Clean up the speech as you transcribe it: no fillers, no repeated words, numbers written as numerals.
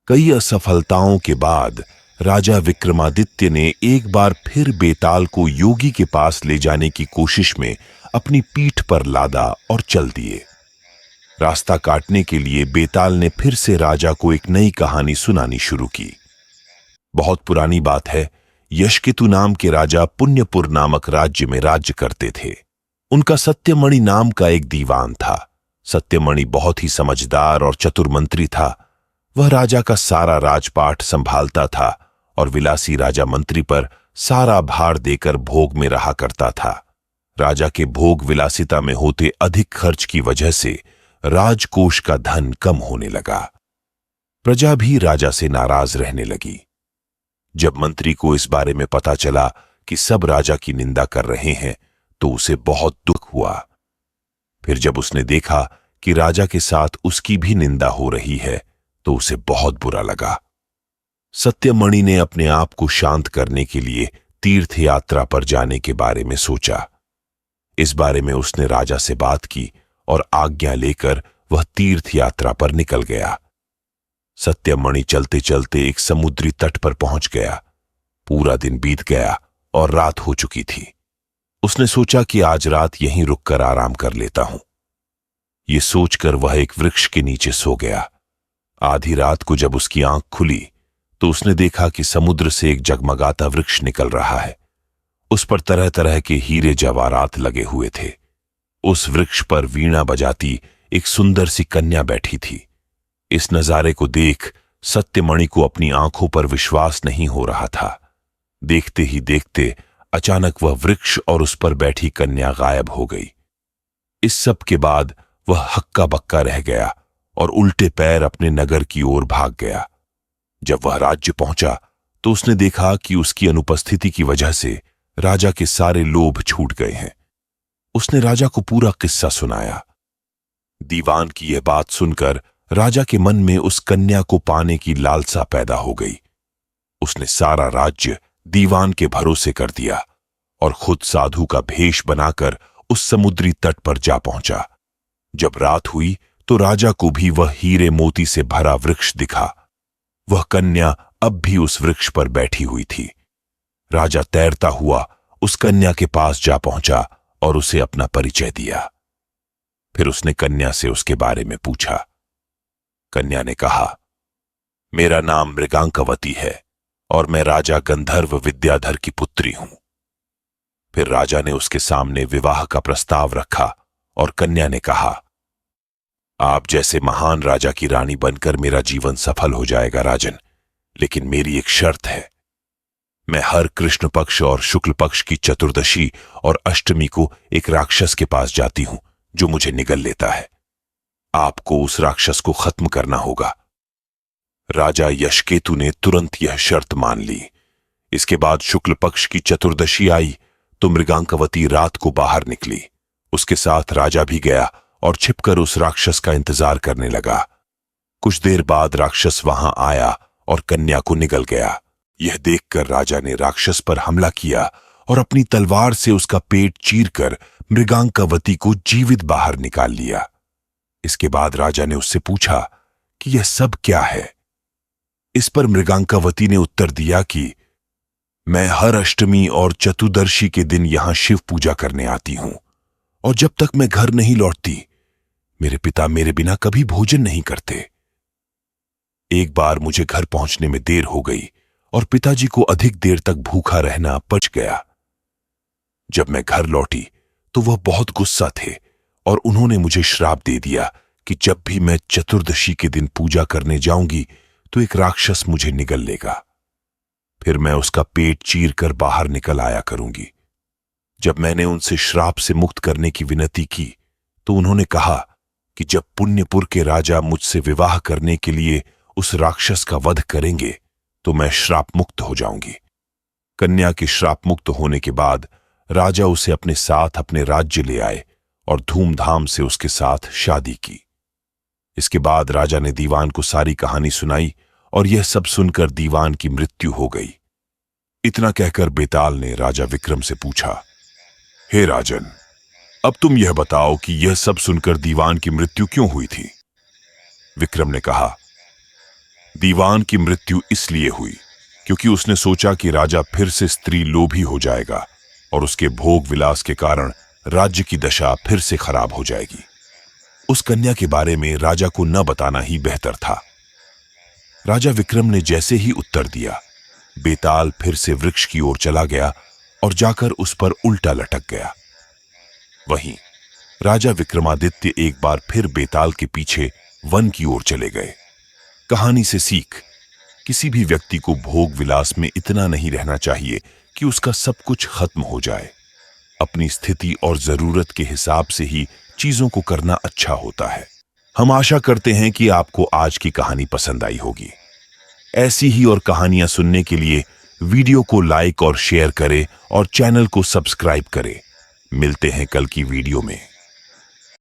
कई असफलताओं के बाद राजा विक्रमादित्य ने एक बार फिर बेताल को योगी के पास ले जाने की कोशिश में अपनी पीठ पर लादा और चल दिए। रास्ता काटने के लिए बेताल ने फिर से राजा को एक नई कहानी सुनानी शुरू की। बहुत पुरानी बात है, यशकेतु नाम के राजा पुण्यपुर नामक राज्य में राज्य करते थे। उनका सत्यमणि नाम का एक दीवान था। सत्यमणि बहुत ही समझदार और चतुर मंत्री था। वह राजा का सारा राजपाट संभालता था और विलासी राजा मंत्री पर सारा भार देकर भोग में रहा करता था। राजा के भोग विलासिता में होते अधिक खर्च की वजह से राजकोष का धन कम होने लगा। प्रजा भी राजा से नाराज रहने लगी। जब मंत्री को इस बारे में पता चला कि सब राजा की निंदा कर रहे हैं तो उसे बहुत दुख हुआ। फिर जब उसने देखा कि राजा के साथ उसकी भी निंदा हो रही है तो उसे बहुत बुरा लगा। सत्यमणि ने अपने आप को शांत करने के लिए तीर्थ यात्रा पर जाने के बारे में सोचा। इस बारे में उसने राजा से बात की और आज्ञा लेकर वह तीर्थ यात्रा पर निकल गया। सत्यमणि चलते चलते एक समुद्री तट पर पहुंच गया। पूरा दिन बीत गया और रात हो चुकी थी। उसने सोचा कि आज रात यहीं रुककर आराम कर लेता हूं। यह सोचकर वह एक वृक्ष के नीचे सो गया। आधी रात को जब उसकी आंख खुली तो उसने देखा कि समुद्र से एक जगमगाता वृक्ष निकल रहा है। उस पर तरह तरह के हीरे जवाहरात लगे हुए थे। उस वृक्ष पर वीणा बजाती एक सुंदर सी कन्या बैठी थी। इस नजारे को देख सत्यमणि को अपनी आंखों पर विश्वास नहीं हो रहा था। देखते ही देखते अचानक वह वृक्ष और उस पर बैठी कन्या गायब हो गई। इस सब के बाद वह हक्का बक्का रह गया और उल्टे पैर अपने नगर की ओर भाग गया। जब वह राज्य पहुंचा तो उसने देखा कि उसकी अनुपस्थिति की वजह से राजा के सारे लोभ छूट गए हैं। उसने राजा को पूरा किस्सा सुनाया। दीवान की यह बात सुनकर राजा के मन में उस कन्या को पाने की लालसा पैदा हो गई। उसने सारा राज्य दीवान के भरोसे कर दिया और खुद साधु का भेष बनाकर उस समुद्री तट पर जा पहुंचा। जब रात हुई तो राजा को भी वह हीरे मोती से भरा वृक्ष दिखा। वह कन्या अब भी उस वृक्ष पर बैठी हुई थी। राजा तैरता हुआ उस कन्या के पास जा पहुंचा और उसे अपना परिचय दिया। फिर उसने कन्या से उसके बारे में पूछा। कन्या ने कहा, मेरा नाम मृगांकवती है और मैं राजा गंधर्व विद्याधर की पुत्री हूं। फिर राजा ने उसके सामने विवाह का प्रस्ताव रखा और कन्या ने कहा, आप जैसे महान राजा की रानी बनकर मेरा जीवन सफल हो जाएगा राजन, लेकिन मेरी एक शर्त है। मैं हर कृष्ण पक्ष और शुक्ल पक्ष की चतुर्दशी और अष्टमी को एक राक्षस के पास जाती हूं जो मुझे निगल लेता है। आपको उस राक्षस को खत्म करना होगा। राजा यशकेतु ने तुरंत यह शर्त मान ली। इसके बाद शुक्ल पक्ष की चतुर्दशी आई तो मृगांकवती रात को बाहर निकली। उसके साथ राजा भी गया और छिपकर उस राक्षस का इंतजार करने लगा। कुछ देर बाद राक्षस वहां आया और कन्या को निगल गया। यह देखकर राजा ने राक्षस पर हमला किया और अपनी तलवार से उसका पेट चीरकर मृगांकवती को जीवित बाहर निकाल लिया। इसके बाद राजा ने उससे पूछा कि यह सब क्या है। इस पर मृगांकवती ने उत्तर दिया कि मैं हर अष्टमी और चतुर्दशी के दिन यहां शिव पूजा करने आती हूं और जब तक मैं घर नहीं लौटती मेरे पिता मेरे बिना कभी भोजन नहीं करते। एक बार मुझे घर पहुंचने में देर हो गई और पिताजी को अधिक देर तक भूखा रहना पच गया। जब मैं घर लौटी तो वह बहुत गुस्सा थे और उन्होंने मुझे श्राप दे दिया कि जब भी मैं चतुर्दशी के दिन पूजा करने जाऊंगी तो एक राक्षस मुझे निगल लेगा। फिर मैं उसका पेट चीर कर बाहर निकल आया करूंगी। जब मैंने उनसे श्राप से मुक्त करने की विनती की तो उन्होंने कहा कि जब पुण्यपुर के राजा मुझसे विवाह करने के लिए उस राक्षस का वध करेंगे तो मैं श्राप मुक्त हो जाऊंगी। कन्या के श्राप मुक्त होने के बाद राजा उसे अपने साथ अपने राज्य ले आए और धूमधाम से उसके साथ शादी की। इसके बाद राजा ने दीवान को सारी कहानी सुनाई और यह सब सुनकर दीवान की मृत्यु हो गई। इतना कहकर बेताल ने राजा विक्रम से पूछा, हे राजन, अब तुम यह बताओ कि यह सब सुनकर दीवान की मृत्यु क्यों हुई थी। विक्रम ने कहा, दीवान की मृत्यु इसलिए हुई क्योंकि उसने सोचा कि राजा फिर से स्त्री लोभी हो जाएगा और उसके भोग विलास के कारण राज्य की दशा फिर से खराब हो जाएगी। उस कन्या के बारे में राजा को न बताना ही बेहतर था। राजा विक्रम ने जैसे ही उत्तर दिया, बेताल फिर से वृक्ष की ओर चला गया और जाकर उस पर उल्टा लटक गया। वहीं राजा विक्रमादित्य एक बार फिर बेताल के पीछे वन की ओर चले गए। कहानी से सीख, किसी भी व्यक्ति को भोग विलास में इतना नहीं रहना चाहिए कि उसका सब कुछ खत्म हो जाए। अपनी स्थिति और जरूरत के हिसाब से ही चीजों को करना अच्छा होता है। हम आशा करते हैं कि आपको आज की कहानी पसंद आई होगी। ऐसी ही और कहानियां सुनने के लिए वीडियो को लाइक और शेयर करें और चैनल को सब्सक्राइब करें। मिलते हैं कल की वीडियो में।